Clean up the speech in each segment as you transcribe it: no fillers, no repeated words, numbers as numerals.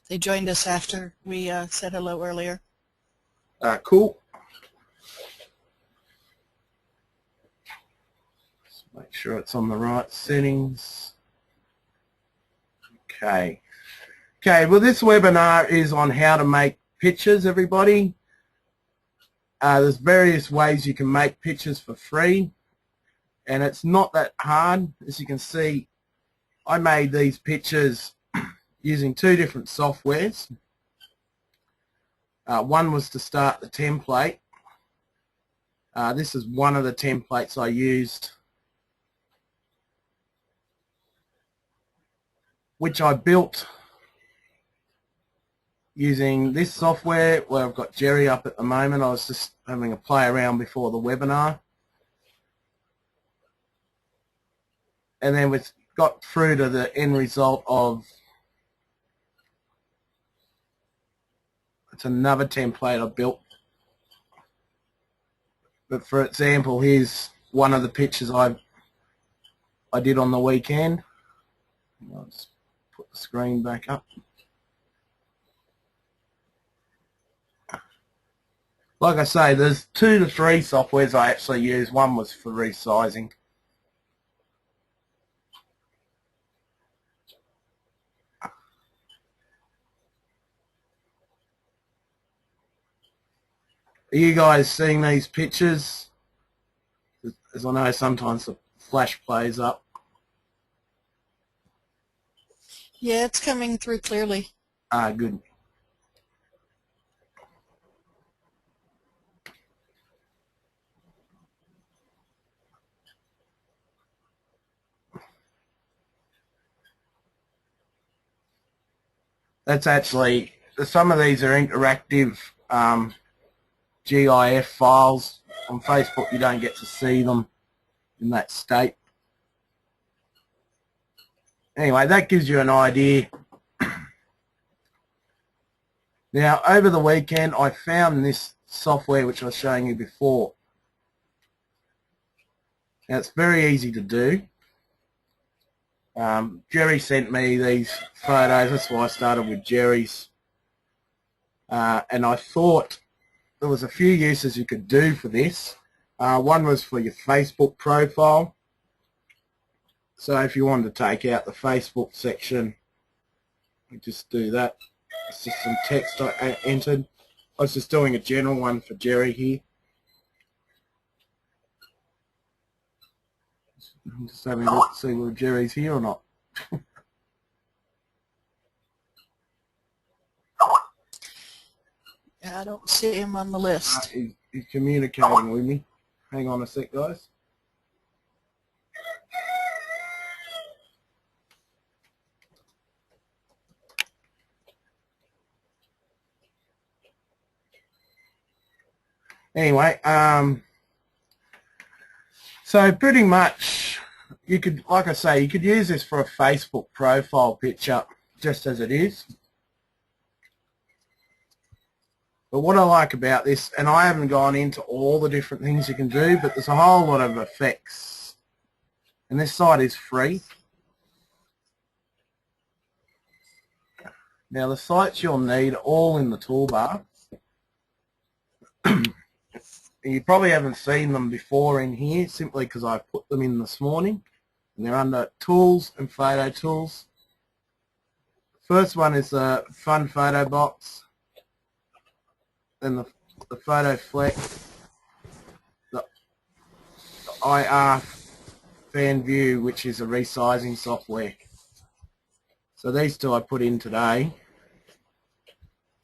They joined us after we said hello earlier. Cool. Just make sure it's on the right settings. Okay. Okay, well this webinar is on how to make pictures, everybody. There's various ways you can make pictures for free, and it's not that hard. As you can see, I made these pictures using two different softwares. One was to start the template. This is one of the templates I used, which I built using this software where I've got Jerry up at the moment. I was just having a play around before the webinar. And then we got through to the end result of, it's another template I built. But for example, here's one of the pictures I did on the weekend. I'll just put the screen back up. Like I say, there's 2 to 3 softwares I actually use. One was for resizing. Are you guys seeing these pictures? As I know sometimes the flash plays up. Yeah, it's coming through clearly. Good. That's actually, some of these are interactive GIF files. On Facebook you don't get to see them in that state. Anyway, that gives you an idea. Now, over the weekend I found this software which I was showing you before. Now, it's very easy to do. Jerry sent me these photos, that's why I started with Jerry's. And I thought there was a few uses you could do for this. One was for your Facebook profile. So if you wanted to take out the Facebook section, you just do that. It's just some text I entered. I was just doing a general one for Jerry here. I'm just having a look to see whether Jerry's here or not. I don't see him on the list. He's communicating with me. Hang on a sec, guys. Anyway, so pretty much you could, like I say, you could use this for a Facebook profile picture just as it is. But what I like about this, and I haven't gone into all the different things you can do, but there's a whole lot of effects. And this site is free. Now the sites you'll need are all in the toolbar. You probably haven't seen them before in here simply because I put them in this morning. And they're under Tools and Photo Tools. First one is the Fun Photo Box. Then the Photo Flex. The IR Fan View, which is a resizing software. So these two I put in today.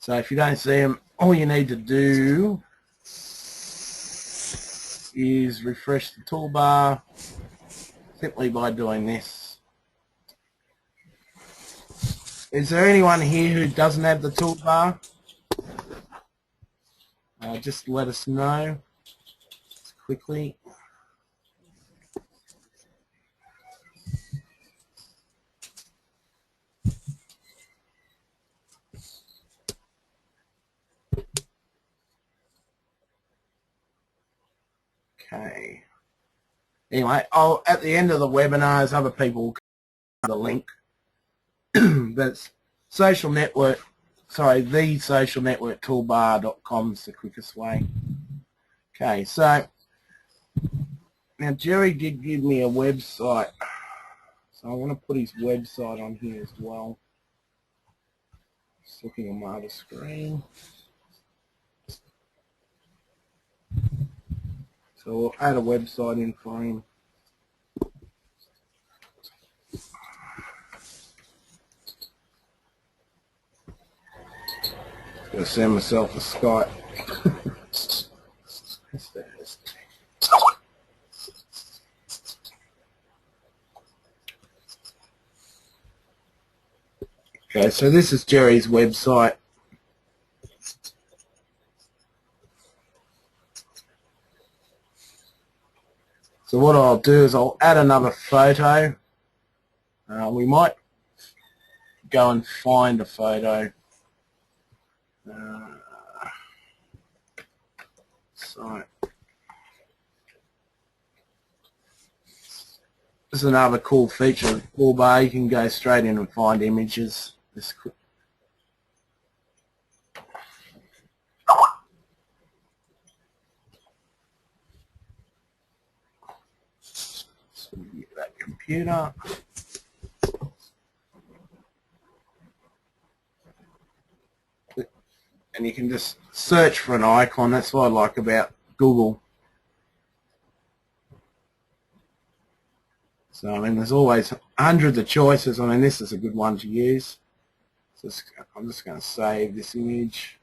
So if you don't see them, all you need to do is refresh the toolbar simply by doing this. Is there anyone here who doesn't have the toolbar? Just let us know quickly. Okay. Anyway, at the end of the webinar, as other people will the link. But social network, sorry, the social network toolbar.com is the quickest way. Okay, so now Jerry did give me a website, so I want to put his website on here as well. Just looking on my other screen. So we'll add a website in for him. Gonna send myself a Skype. Okay, so this is Jerry's website. So what I'll do is I'll add another photo. We might go and find a photo. So this is another cool feature of the toolbar. You can go straight in and find images. So you get that computer. And you can just search for an icon. That's what I like about Google. So, I mean, there's always hundreds of choices. I mean, this is a good one to use. So I'm just going to save this image.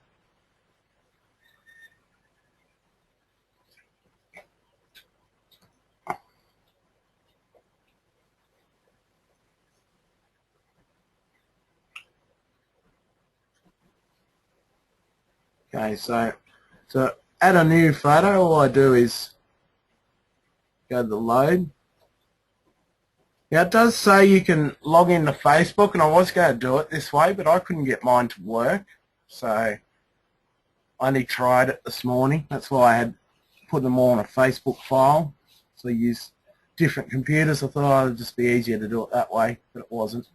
Okay, so to add a new photo, all I do is go to the load. Now it does say you can log into Facebook, and I was going to do it this way, but I couldn't get mine to work. So I only tried it this morning. That's why I had put them all on a Facebook file. So I use different computers. I thought it would just be easier to do it that way, but it wasn't.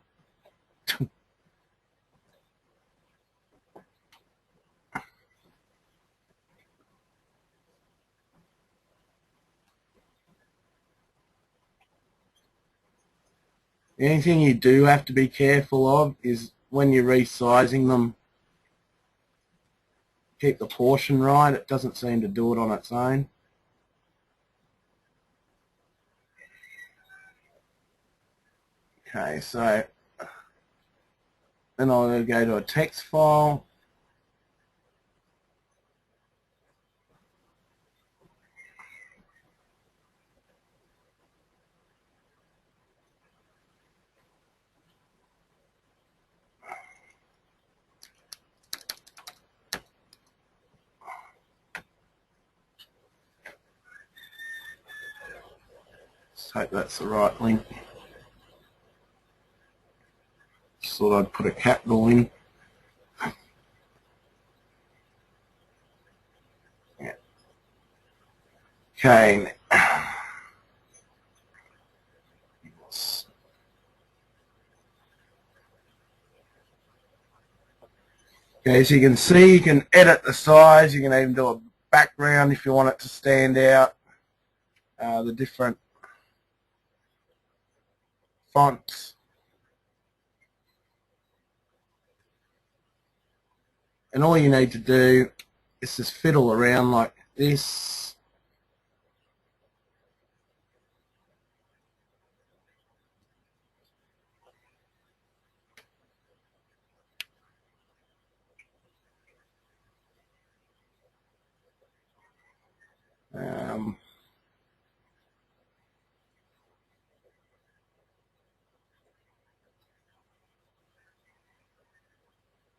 The only thing you do have to be careful of is when you're resizing them, keep the portion right. It doesn't seem to do it on its own. Okay, so then I'll go to a text file. Just hope that's the right link. Just thought I'd put a capital in. Yeah. Okay. Okay, so you can see you can edit the size. You can even do a background if you want it to stand out. The different fonts. And all you need to do is just fiddle around like this.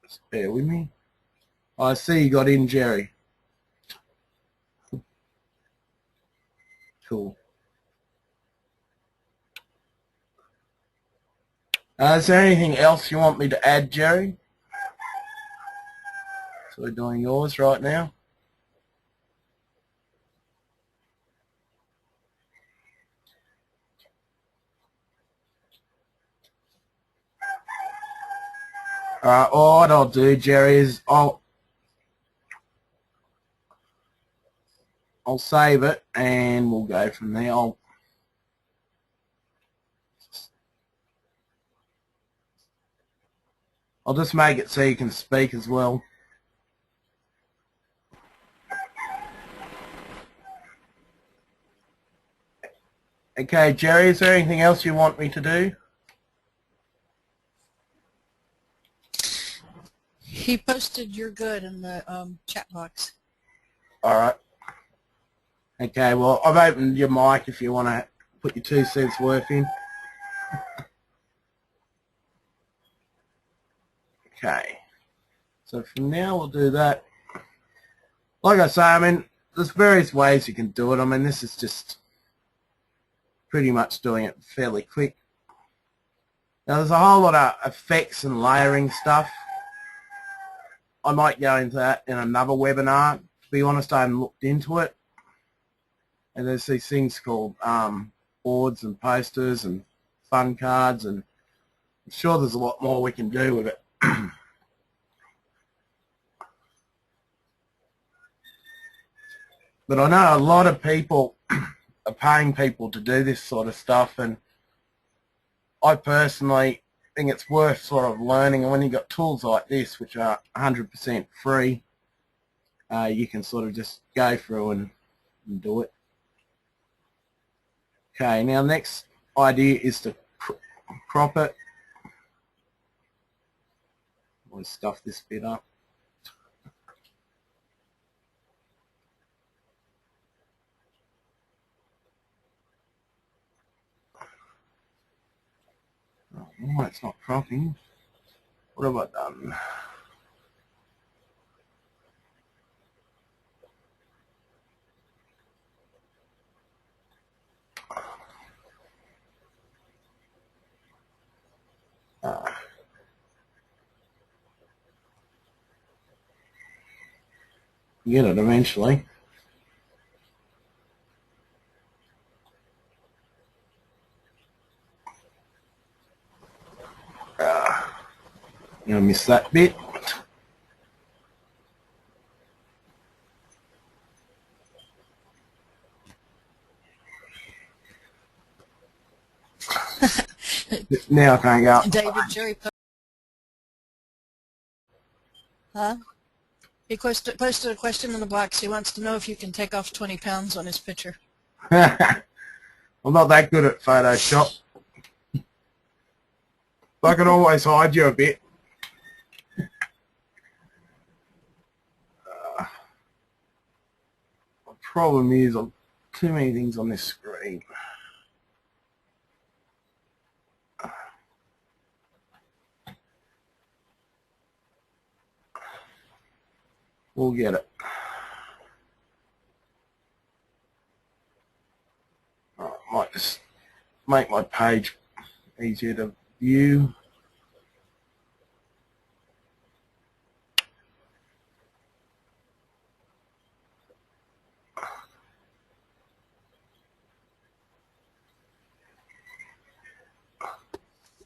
Just bear with me. I see you got in, Jerry. Cool. Is there anything else you want me to add, Jerry? So we're doing yours right now. Alright, what I'll do, Jerry, is I'll save it and we'll go from there. I'll just make it so you can speak as well. Okay, Jerry, is there anything else you want me to do? He posted "you're good" in the chat box. Alright. Okay, well, I've opened your mic if you want to put your 2 cents worth in. Okay. So from now we'll do that. Like I say, I mean, there's various ways you can do it. I mean, this is just pretty much doing it fairly quick. Now, there's a whole lot of effects and layering stuff. I might go into that in another webinar. To be honest, I haven't looked into it. And there's these things called boards and posters and fun cards, and I'm sure there's a lot more we can do with it. But I know a lot of people are paying people to do this sort of stuff, and I personally think it's worth sort of learning. And when you've got tools like this, which are 100% free, you can sort of just go through and do it. Okay, now next idea is to crop it. I'll stuff this bit up. Oh, it's not cropping. What have I done? Get it eventually. I missed that bit. Now I can't go. David Jerry. Huh? He posted a question in the box. He wants to know if you can take off 20 pounds on his picture. I'm not that good at Photoshop. I can always hide you a bit. The problem is too many things on this screen. We'll get it. I might just make my page easier to view.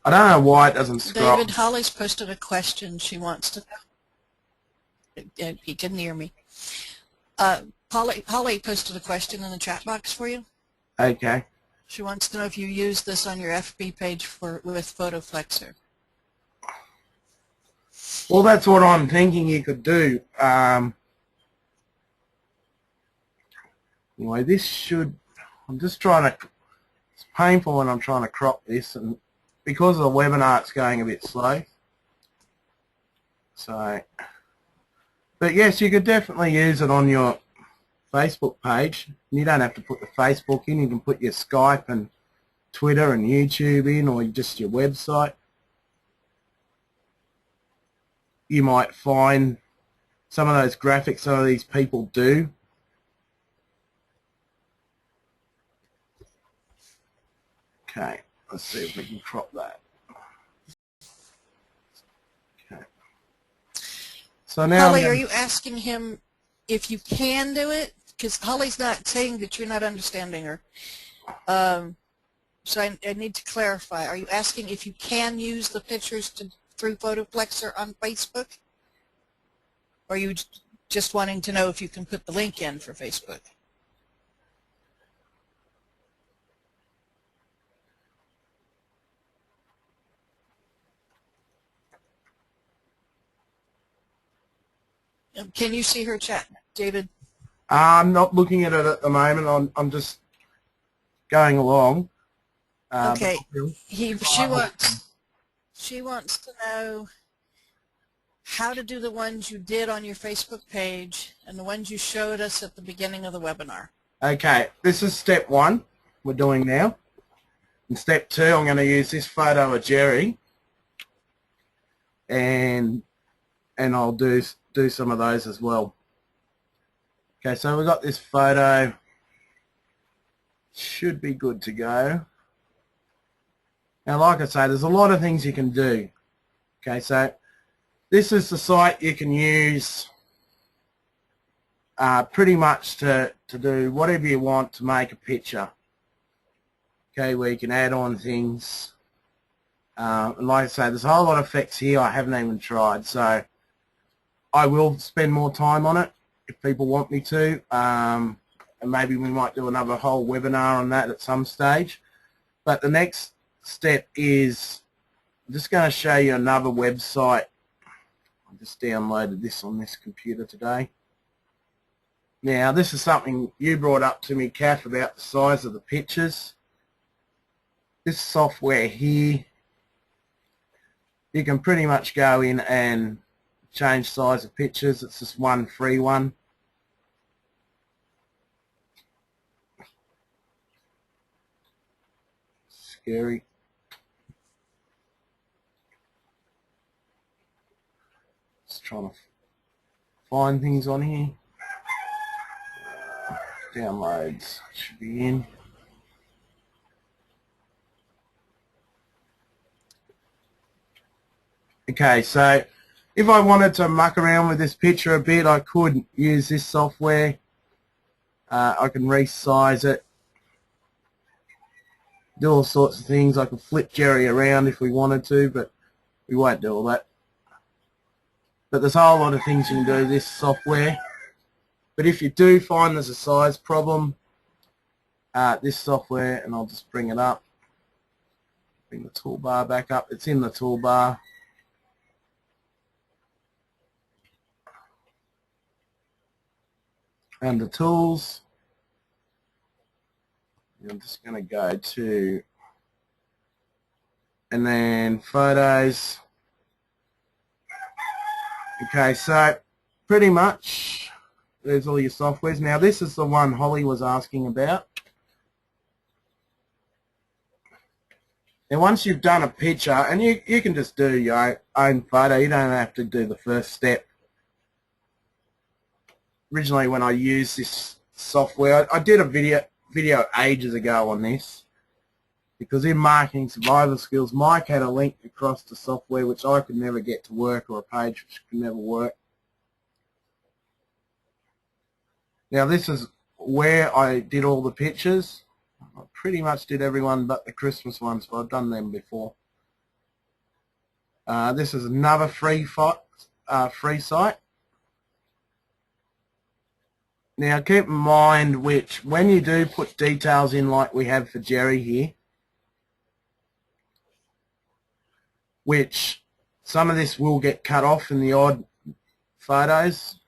I don't know why it doesn't scroll. David, Holly's posted a question. She wants to know. He couldn't hear me. Holly posted a question in the chat box for you. Okay. She wants to know if you use this on your FB page with PhotoFlexer. Well, that's what I'm thinking you could do. Anyway, this should... I'm just trying to... It's painful when I'm trying to crop this, and because of the webinar, it's going a bit slow. So... But yes, you could definitely use it on your Facebook page. You don't have to put the Facebook in. You can put your Skype and Twitter and YouTube in, or just your website. You might find some of those graphics some of these people do. Okay, let's see if we can crop that. Okay. So now Holly, are you asking him if you can do it? Because Holly's not saying that you're not understanding her. So I need to clarify. Are you asking if you can use the pictures through Photoplexer on Facebook? Or are you just wanting to know if you can put the link in for Facebook? Can you see her chat, David? I'm not looking at it at the moment. I'm just going along. Okay. But She wants to know how to do the ones you did on your Facebook page and the ones you showed us at the beginning of the webinar. Okay, this is step 1 we're doing now. In step 2, I'm going to use this photo of Jerry, and I'll do some of those as well. Okay, so we've got this photo. Should be good to go. Now, like I say, there's a lot of things you can do. Okay, so this is the site you can use pretty much to do whatever you want to make a picture. Okay, where you can add on things. And like I say, there's a whole lot of effects here I haven't even tried, so I will spend more time on it if people want me to. And maybe we might do another whole webinar on that at some stage. But the next step is I'm just going to show you another website. I just downloaded this on this computer today. Now, this is something you brought up to me, Kath, about the size of the pictures. This software here, you can pretty much go in and change size of pictures. It's just one free one. Scary. Just trying to find things on here. Downloads should be in. Okay, so if I wanted to muck around with this picture a bit, I could use this software. I can resize it, do all sorts of things. I could flip Jerry around if we wanted to, but we won't do all that. But there's a whole lot of things you can do with this software. But if you do find there's a size problem, this software, and I'll just bring it up, bring the toolbar back up. It's in the toolbar. Under Tools, I'm just going to go to, and then Photos. Okay, so pretty much there's all your softwares. Now this is the one Holly was asking about. And once you've done a picture, and you can just do your own photo, you don't have to do the first step. Originally, when I used this software, I did a video ages ago on this, because in Marketing Survival Skills, Mike had a link across to software which I could never get to work, or a page which could never work. Now this is where I did all the pictures. I pretty much did everyone but the Christmas ones, but I've done them before. This is another free site. Now keep in mind when you do put details in like we have for Jerry here, which some of this will get cut off in the odd photos.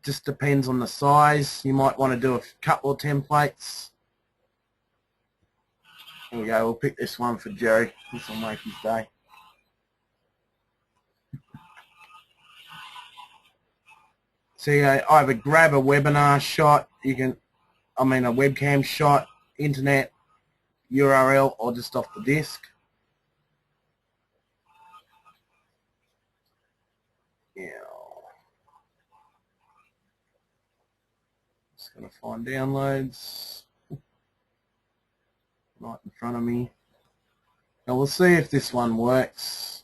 Just depends on the size. You might want to do a couple of templates. There we go, we'll pick this one for Jerry. This will make his day. See, I either grab a webinar shot, a webcam shot, internet URL, or just off the disk. Yeah. Just going to find downloads right in front of me. Now we'll see if this one works.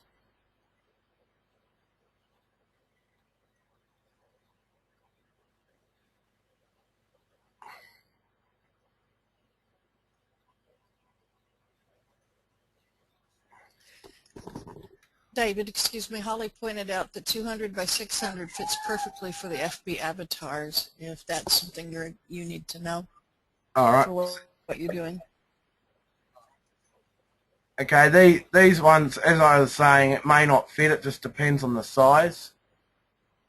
David, excuse me, Holly pointed out that 200 by 600 fits perfectly for the FB avatars, if that's something you need to know All right. for what you're doing. Okay, these ones, as I was saying, it may not fit. It just depends on the size.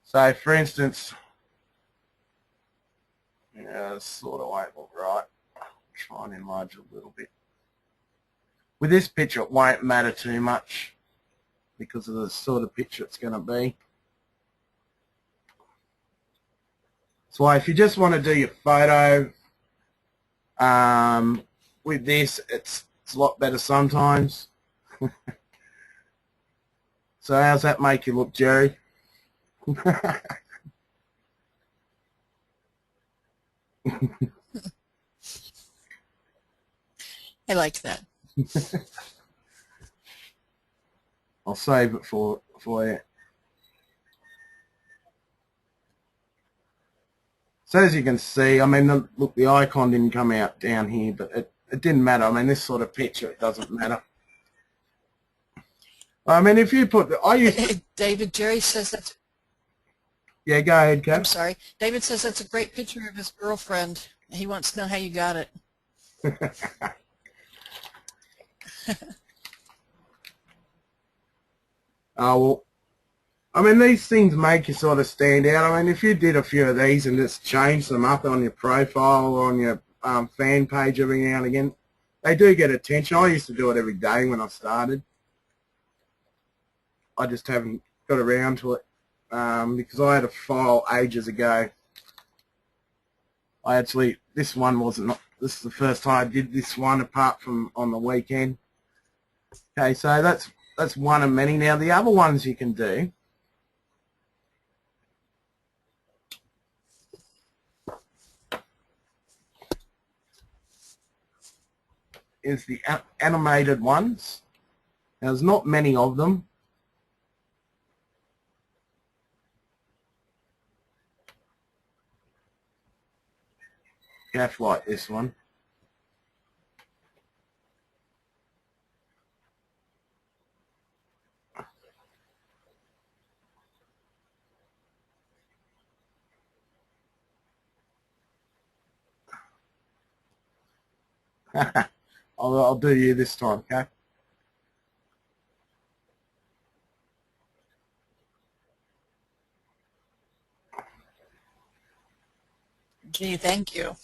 So, for instance, yeah, this sort of won't look right. Try and enlarge it a little bit. With this picture, it won't matter too much because of the sort of picture it's going to be. So if you just want to do your photo with this, it's a lot better sometimes. So how's that make you look, Jerry? I like that. I'll save it for you. So as you can see, I mean, look, the icon didn't come out down here, but it didn't matter. I mean, this sort of picture, it doesn't matter. I mean, if you put, I used to, David, Jerry says that's, yeah, go ahead, Kath. I'm sorry. David says that's a great picture of his girlfriend. He wants to know how you got it. Oh, well, I mean, these things make you sort of stand out. I mean, if you did a few of these and just changed them up on your profile or on your fan page every now and again, they do get attention. I used to do it every day when I started. I just haven't got around to it because I had a file ages ago. I actually, this one wasn't, this is the first time I did this one apart from on the weekend. Okay, so that's one of many. Now, the other ones you can do is the animated ones. Now, there's not many of them. Kath like this one. I'll do you this time, okay? Gee, thank you.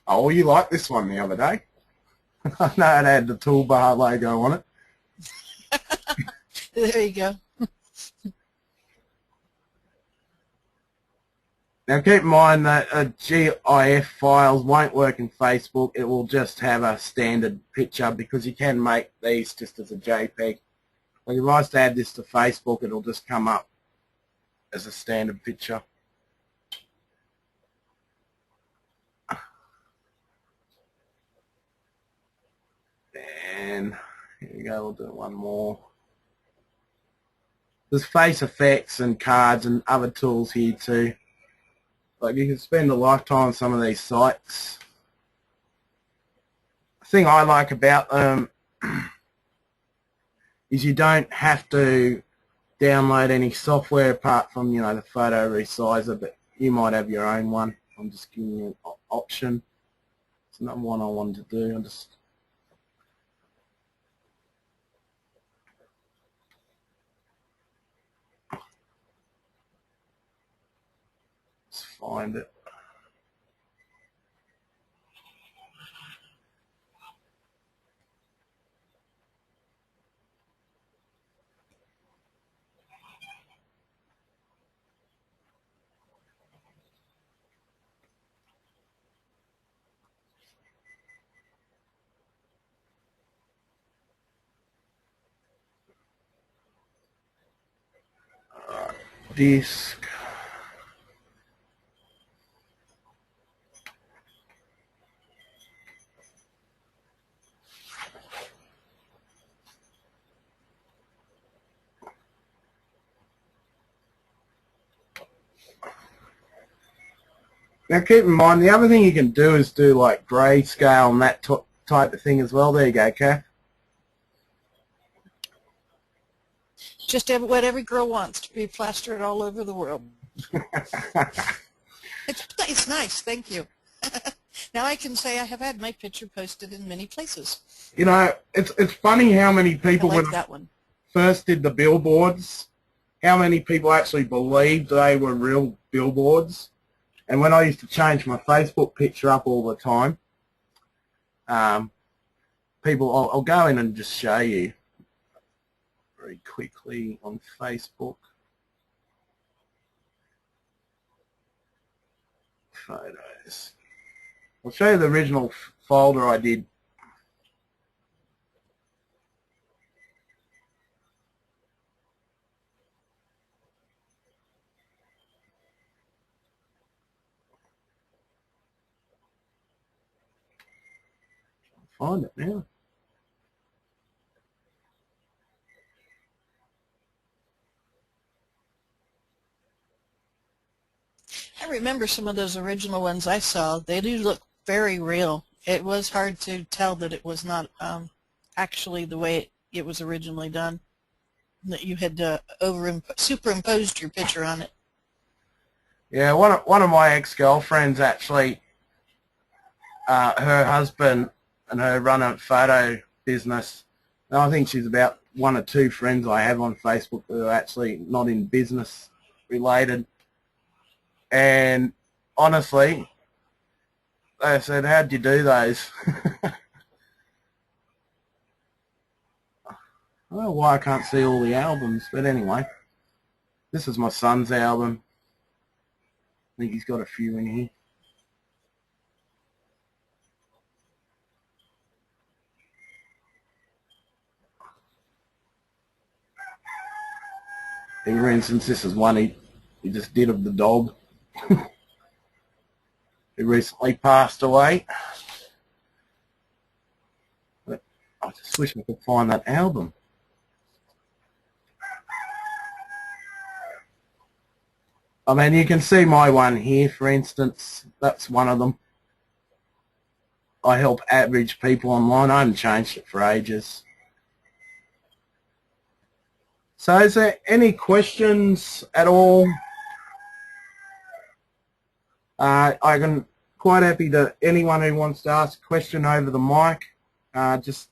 Oh, you liked this one the other day. I know it had the toolbar logo on it. There you go. Now keep in mind that GIF files won't work in Facebook. It will just have a standard picture because you can make these just as a JPEG. Like if I was to add this to Facebook, it'll just come up as a standard picture. And here we go, we'll do one more. There's face effects and cards and other tools here too. Like you can spend a lifetime on some of these sites. The thing I like about them is you don't have to download any software apart from, you know, the photo resizer, but you might have your own one. I'm just giving you an option. It's another one I wanted to do. I'll just find it. Disk. Now keep in mind, the other thing you can do is do like grayscale and that type of thing as well. There you go, Kath. Just what every girl wants, to be plastered all over the world. It's nice, thank you. Now I can say I have had my picture posted in many places. You know, it's funny how many people, I like when that one. first did the billboards, how many people actually believed they were real billboards. And when I used to change my Facebook picture up all the time, people, I'll go in and just show you very quickly on Facebook. Photos. I'll show you the original folder I did. Find it now. I remember some of those original ones I saw. They do look very real. It was hard to tell that it was not actually the way it was originally done, that you had superimposed your picture on it. Yeah, one of my ex-girlfriends actually, her husband and her run a photo business. And I think she's about one or two friends I have on Facebook that are actually not in business related. And honestly, they said, how'd you do those? I don't know why I can't see all the albums, but anyway, this is my son's album. I think he's got a few in here. For instance, this is one he just did of the dog. He recently passed away. But I just wish I could find that album. I mean, you can see my one here, for instance. That's one of them. I help average people online. I haven't changed it for ages. So is there any questions at all? I can quite happy to anyone who wants to ask a question over the mic, just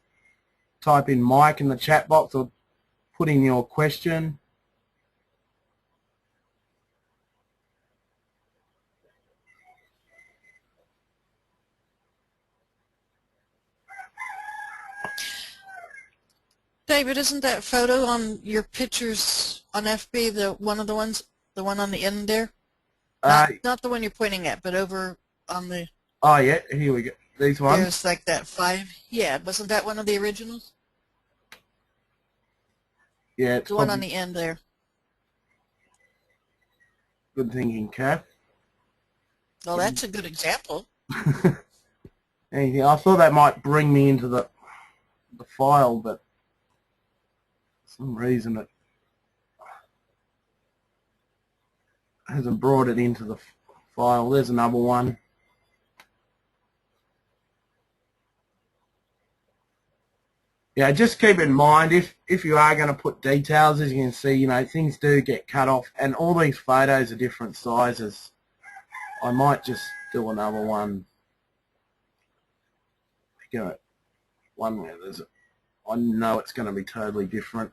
type in mic in the chat box or put in your question. David, isn't that photo on your pictures on FB the one on the end there? Not the one you're pointing at, but over on the... Oh yeah, here we go. These ones? There's like that 5. Yeah, wasn't that one of the originals? Yeah, it's the one on the end there. Good thinking, Kath. Well, that's a good example. Anything? I thought that might bring me into the file, but for some reason it hasn't brought it into the file. There's another one. Yeah, just keep in mind if you are going to put details, as you can see, you know, things do get cut off, and all these photos are different sizes. I might just do another one. Pick out one where there's I know it's going to be totally different.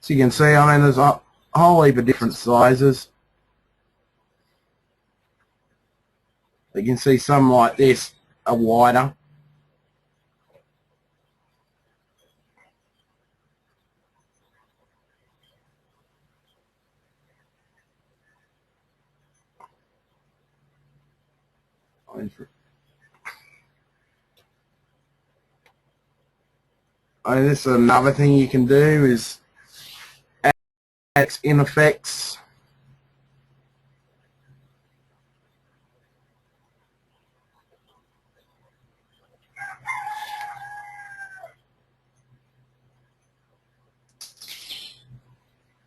So you can see, I mean, there's a whole heap of different sizes. You can see some like this are wider. This is another thing you can do is add in effects.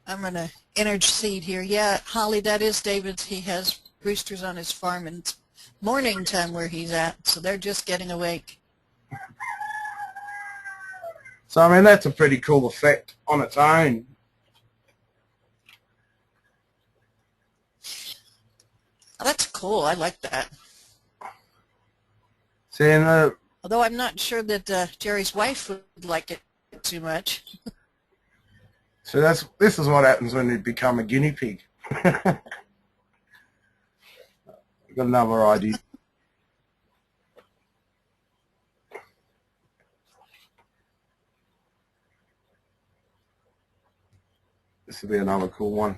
I'm going to intercede here. Yeah, Holly, that is David's. He has roosters on his farm, and it's morning time where he's at, so they're just getting awake. So, I mean, that's a pretty cool effect on its own. Oh, that's cool. I like that. See, Although I'm not sure that Jerry's wife would like it too much. so this is what happens when you become a guinea pig. Got another idea. This will be another cool one.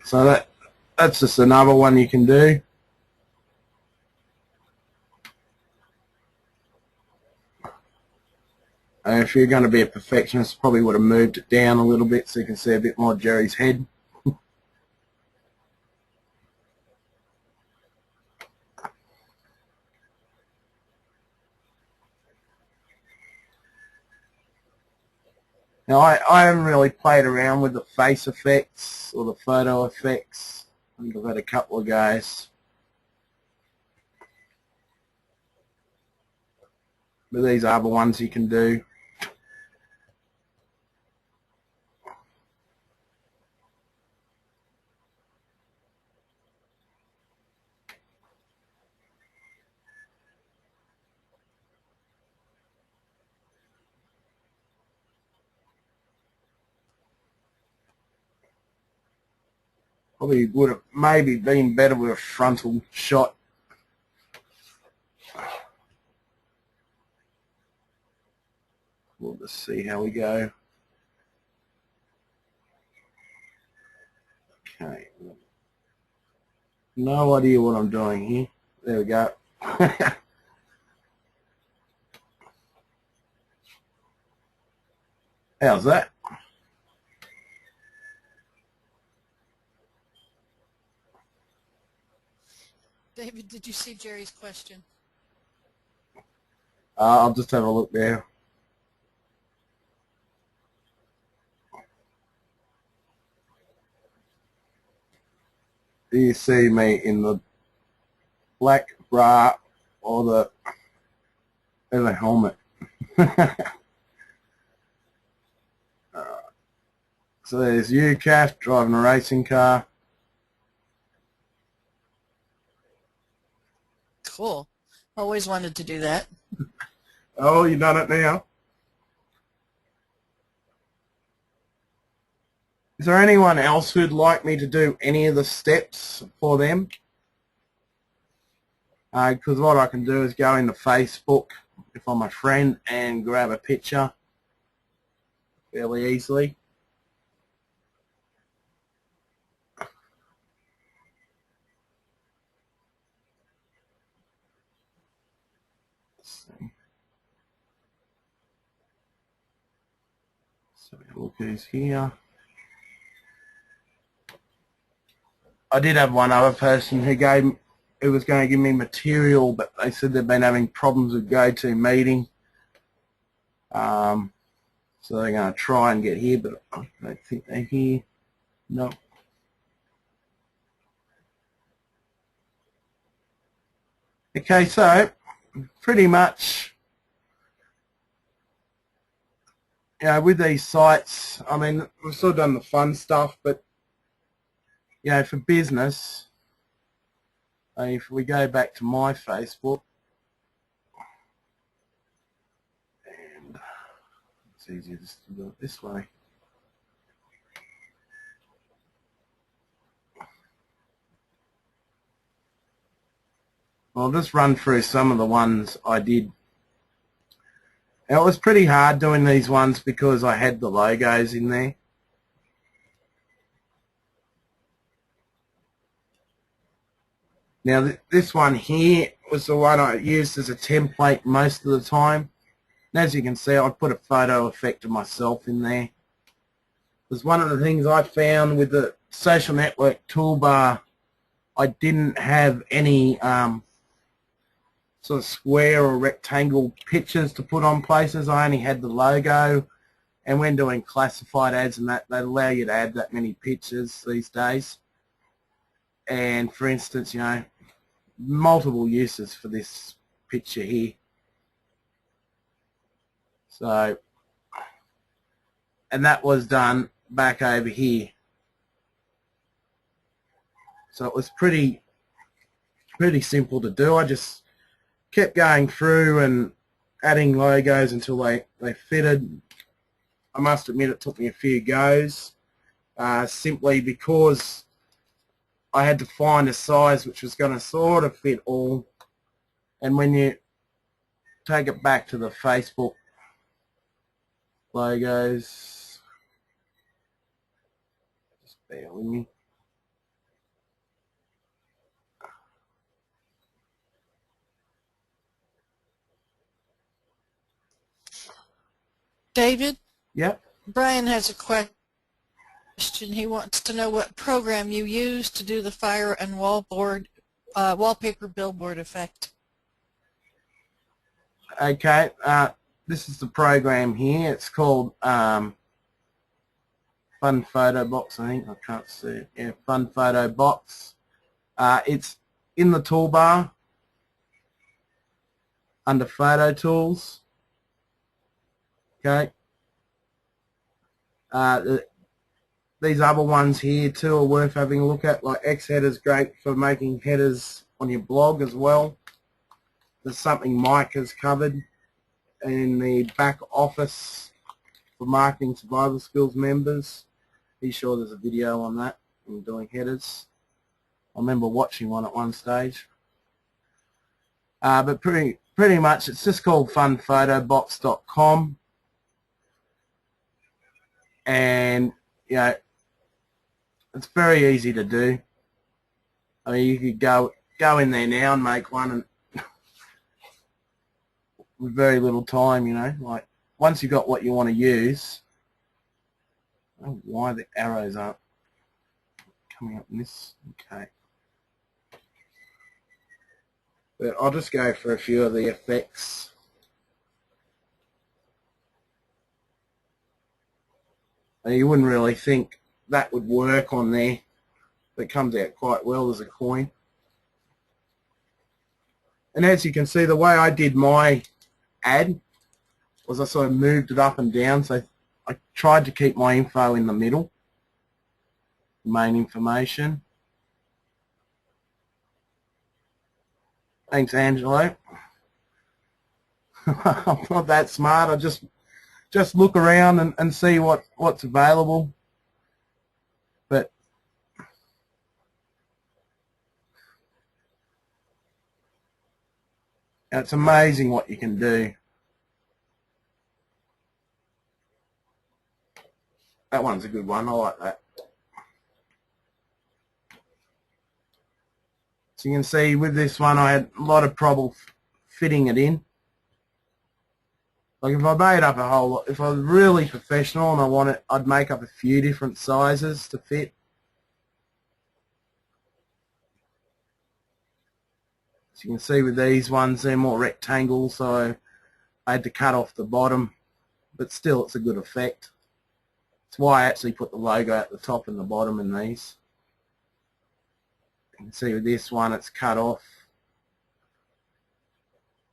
So that's just another one you can do. And if you're going to be a perfectionist, probably would have moved it down a little bit so you can see a bit more Jerry's head. Now, I haven't really played around with the face effects or the photo effects. I think I've had a couple of guys. But these are the ones you can do. Probably would have maybe been better with a frontal shot. We'll just see how we go. Okay. No idea what I'm doing here. There we go. How's that? David, did you see Jerry's question? I'll just have a look there. Do you see me in the black bra or the helmet? So there's you, Kath, driving a racing car. Cool. Always wanted to do that. Oh, you done it now. Is there anyone else who'd like me to do any of the steps for them? Because what I can do is go into Facebook if I'm a friend and grab a picture fairly easily. So look who's here. I did have one other person who was going to give me material, but they said they've been having problems with GoToMeeting. So they're going to try and get here, but I don't think they're here. No. Okay, so pretty much, you know, with these sites, I mean, we've sort of done the fun stuff, but, you know, for business, if we go back to my Facebook, and it's easier just to do it this way. I'll just run through some of the ones I did. It was pretty hard doing these ones because I had the logos in there. Now this one here was the one I used as a template most of the time. And as you can see, I put a photo effect of myself in there. It was one of the things I found with the social network toolbar. I didn't have any sort of square or rectangle pictures to put on places. I only had the logo, and when doing classified ads and that, they allow you to add that many pictures these days. And for instance, you know, multiple uses for this picture here. So, and that was done back over here. So it was pretty simple to do. I just kept going through and adding logos until they fitted. I must admit it took me a few goes, simply because I had to find a size which was going to sort of fit all. And when you take it back to the Facebook logos, just bear with me. David? Yep. Brian has a question. He wants to know what program you use to do the fire and wallpaper billboard effect. Okay, this is the program here. It's called Fun Photo Box, I think. I can't see it. Yeah, Fun Photo Box. It's in the toolbar under Photo Tools. Okay. These other ones here too are worth having a look at, like X Header's great for making headers on your blog as well. There's something Mike has covered in the back office for marketing survival skills members. He's sure there's a video on that when doing headers. I remember watching one at one stage. But pretty much it's just called funphotobox.com. And, you know, it's very easy to do. I mean, you could go in there now and make one and with very little time, you know. Like, once you've got what you want to use, I don't know why the arrows aren't coming up in this. Okay. But I'll just go for a few of the effects. You wouldn't really think that would work on there, but it comes out quite well as a coin. And as you can see, the way I did my ad was I sort of moved it up and down, so I tried to keep my info in the middle, the main information. Thanks, Angelo. I'm not that smart. I just look around and see what's available. But it's amazing what you can do. That one's a good one. I like that. So you can see with this one I had a lot of trouble fitting it in. Like if I made up a whole lot, if I was really professional and I wanted, I'd make up a few different sizes to fit. So you can see with these ones, they're more rectangle, so I had to cut off the bottom, but still it's a good effect. That's why I actually put the logo at the top and the bottom in these. You can see with this one it's cut off.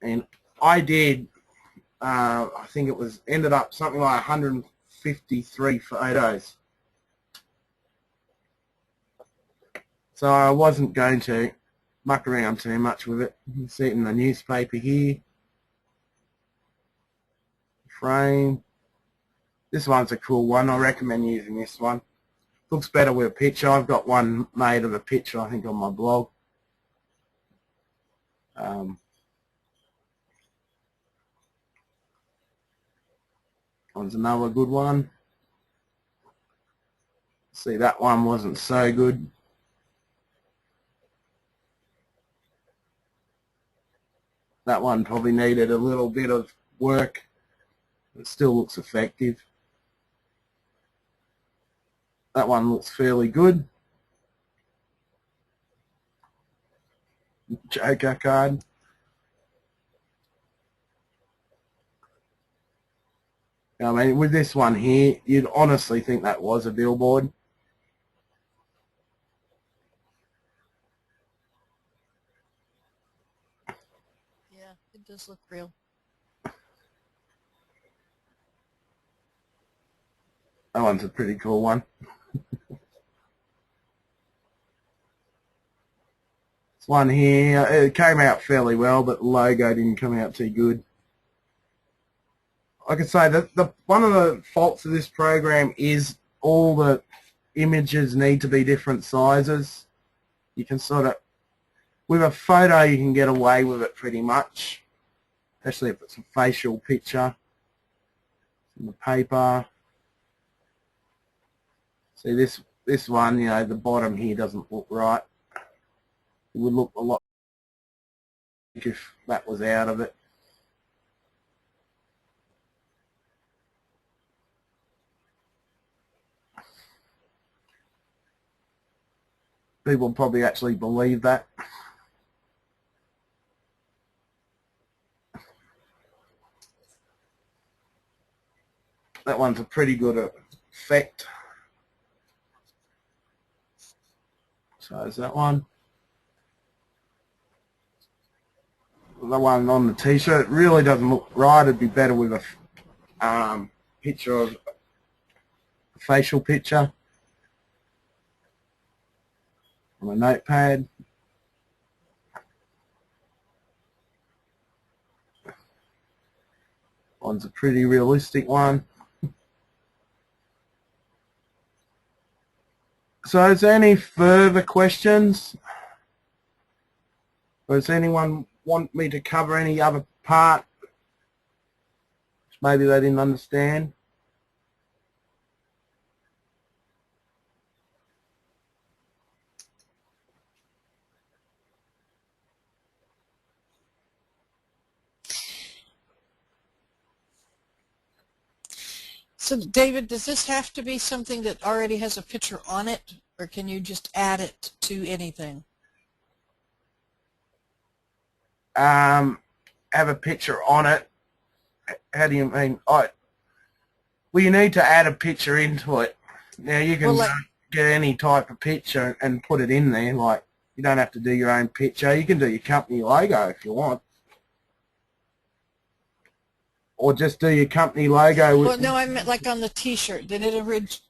and I did, I think it was, ended up something like 153 photos. So I wasn't going to muck around too much with it. You can see it in the newspaper here. Frame. This one's a cool one. I recommend using this one. Looks better with a picture. I've got one made of a picture, I think, on my blog. One's another good one. See, that one wasn't so good. That one probably needed a little bit of work. It still looks effective. That one looks fairly good. Joker card. I mean, with this one here, you'd honestly think that was a billboard. Yeah, it does look real. That one's a pretty cool one. This one here, it came out fairly well, but the logo didn't come out too good. I could say that one of the faults of this program is all the images need to be different sizes. You can sort of, with a photo you can get away with it pretty much, especially if it's a facial picture in the paper. See this one, you know, the bottom here doesn't look right. It would look a lot if that was out of it. People probably actually believe that. That one's a pretty good effect. So is that one. The one on the t-shirt really doesn't look right. It'd be better with a picture of a facial picture on a notepad. One's a pretty realistic one. So is there any further questions? Or does anyone want me to cover any other part which maybe they didn't understand? So, David, does this have to be something that already has a picture on it, or can you just add it to anything? Have a picture on it. How do you mean? Well, you need to add a picture into it. Now you can get any type of picture and put it in there. Like, you don't have to do your own picture. You can do your company logo if you want. Or just do your company logo. Well, no, I meant like on the T-shirt. Did it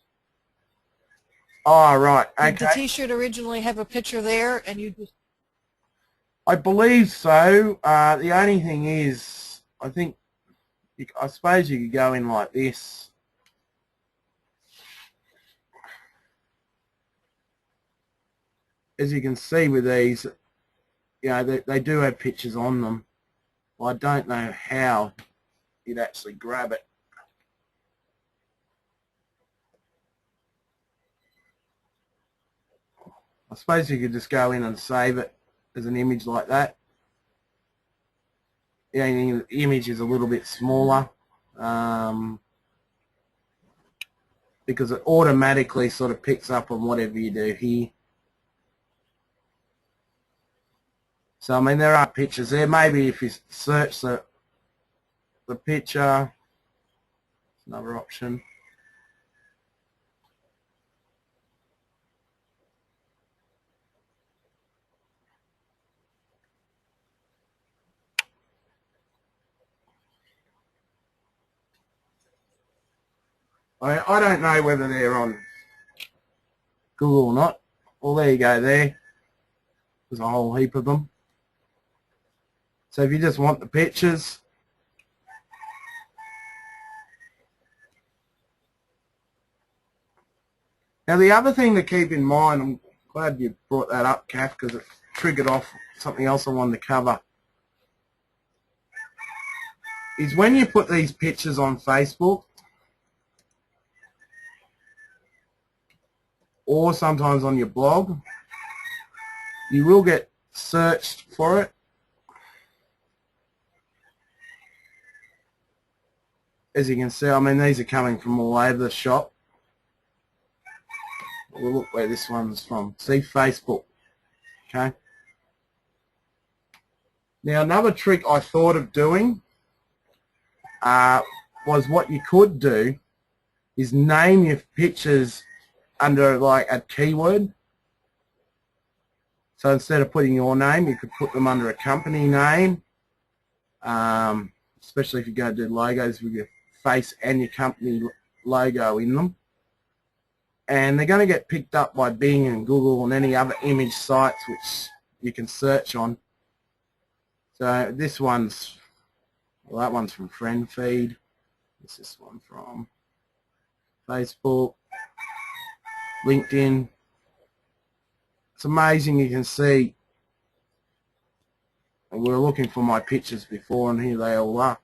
Oh, right. Okay. Did the T-shirt originally have a picture there, and you just? I believe so. The only thing is, I think, I suppose you could go in like this. As you can see with these, you know, they do have pictures on them. Well, I don't know how you'd actually grab it. I suppose you could just go in and save it as an image like that. The image is a little bit smaller because it automatically sort of picks up on whatever you do here. So, I mean, there are pictures there. Maybe if you search the picture, another option. I don't know whether they're on Google or not. Well, there you go there. There's a whole heap of them. So if you just want the pictures, now the other thing to keep in mind, I'm glad you brought that up, Kath, because it triggered off something else I wanted to cover, is when you put these pictures on Facebook, or sometimes on your blog, you will get searched for it. As you can see, I mean, these are coming from all over the shop. We'll look where this one's from. See, Facebook. Okay. Now, another trick I thought of doing was what you could do is name your pictures under like a keyword. So instead of putting your name, you could put them under a company name, especially if you're going to do logos with your face and your company logo in them. And they're going to get picked up by Bing and Google and any other image sites which you can search on. So this one's, well, that one's from Friend Feed. What's this one from? Facebook, LinkedIn. It's amazing, you can see. We were looking for my pictures before and here they all are.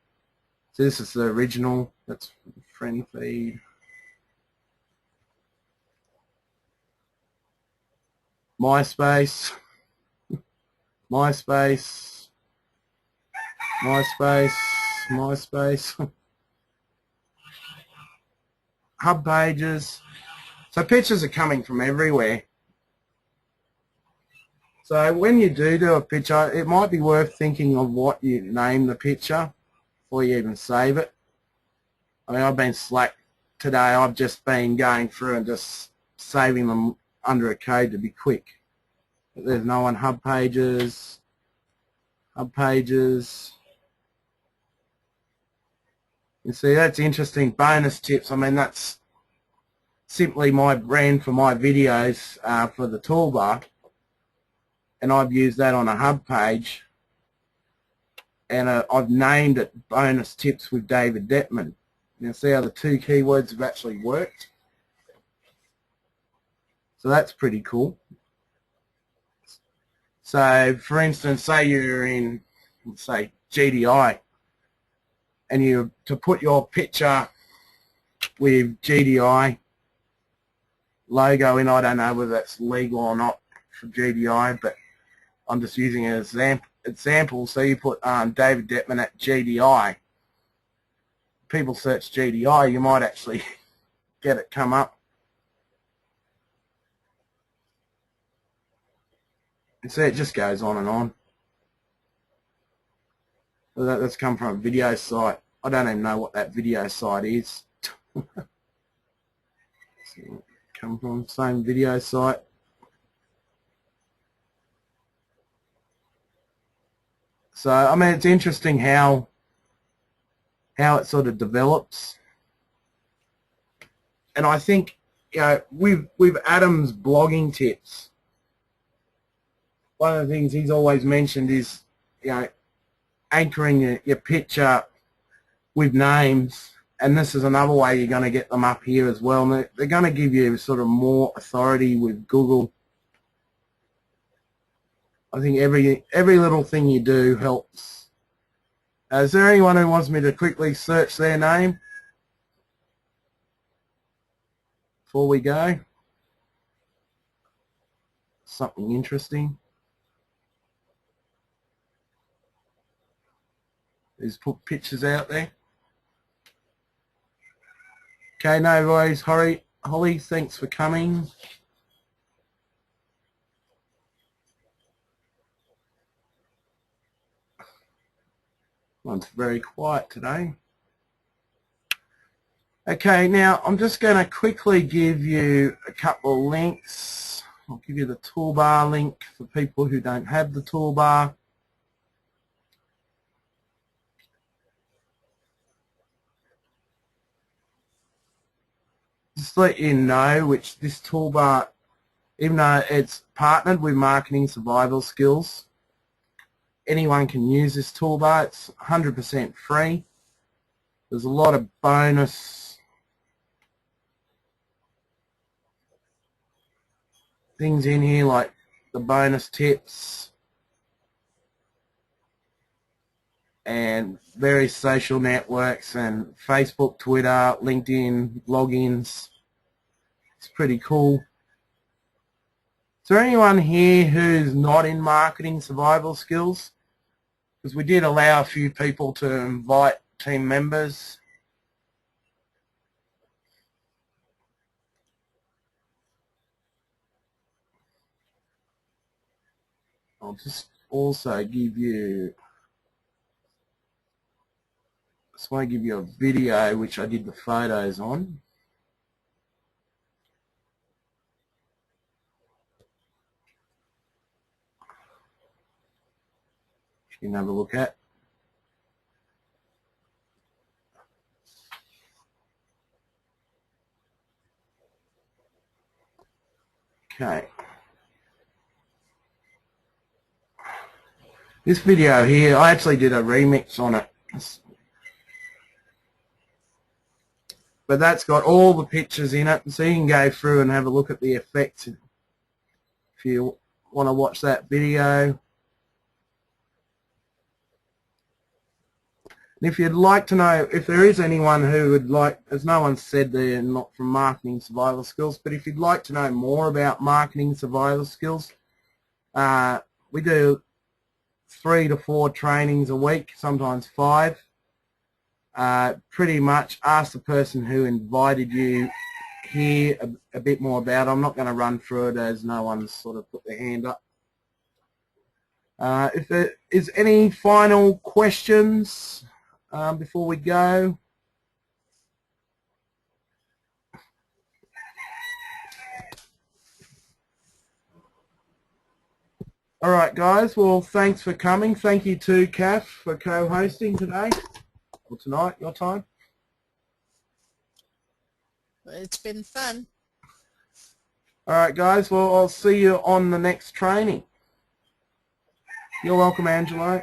So this is the original. That's Friend Feed. MySpace. MySpace. MySpace. MySpace. Hub pages. So pictures are coming from everywhere. So when you do a picture, it might be worth thinking of what you name the picture before you even save it. I mean, I've been slack today. I've just been going through and just saving them under a code to be quick. But there's no one. Hub pages. Hub pages. You see, that's interesting. Bonus tips. I mean, that's simply my brand for my videos for the toolbar. And I've used that on a hub page, and I've named it Bonus Tips with David Dettmann. Now see how the two keywords have actually worked? So that's pretty cool. So for instance, say you're in, say, GDI, and you to put your picture with GDI logo in, I don't know whether that's legal or not for GDI, but I'm just using it as an example. So you put David Dettmann at GDI. People search GDI, you might actually get it come up. And so it just goes on and on. So that's come from a video site. I don't even know what that video site is. Come from same video site. So I mean, it's interesting how it sort of develops. And I think, you know, with Adam's blogging tips, one of the things he's always mentioned is, you know, anchoring your picture with names, and this is another way you're going to get them up here as well. And they're going to give you sort of more authority with Google. I think every little thing you do helps. Is there anyone who wants me to quickly search their name before we go? Something interesting. Is put pictures out there. Okay, no worries, Holly, thanks for coming. One's very quiet today. Okay, now I'm just going to quickly give you a couple of links. I'll give you the toolbar link for people who don't have the toolbar. just to let you know, which this toolbar, even though it's partnered with Marketing Survival Skills, anyone can use this toolbar. It's 100% free. There's a lot of bonus things in here, like the bonus tips and various social networks and Facebook, Twitter, LinkedIn, logins. It's pretty cool. Is there anyone here who's not in Marketing Survival Skills? Because we did allow a few people to invite team members. I'll just also give you, just want to give you a video which I did the photos on. You can have a look at. Okay. This video here, I actually did a remix on it. But that's got all the pictures in it, so you can go through and have a look at the effects if you want to watch that video. And if you'd like to know, if there is anyone who would like, as no one said they're not from Marketing Survival Skills, but if you'd like to know more about Marketing Survival Skills, we do 3 to 4 trainings a week, sometimes 5. Pretty much ask the person who invited you here a bit more about it. I'm not going to run through it as no one's sort of put their hand up. If there is any final questions before we go. All right, guys. Well, thanks for coming. Thank you to Kath for co-hosting today, or tonight, your time. It's been fun. All right, guys. Well, I'll see you on the next training. You're welcome, Angelo.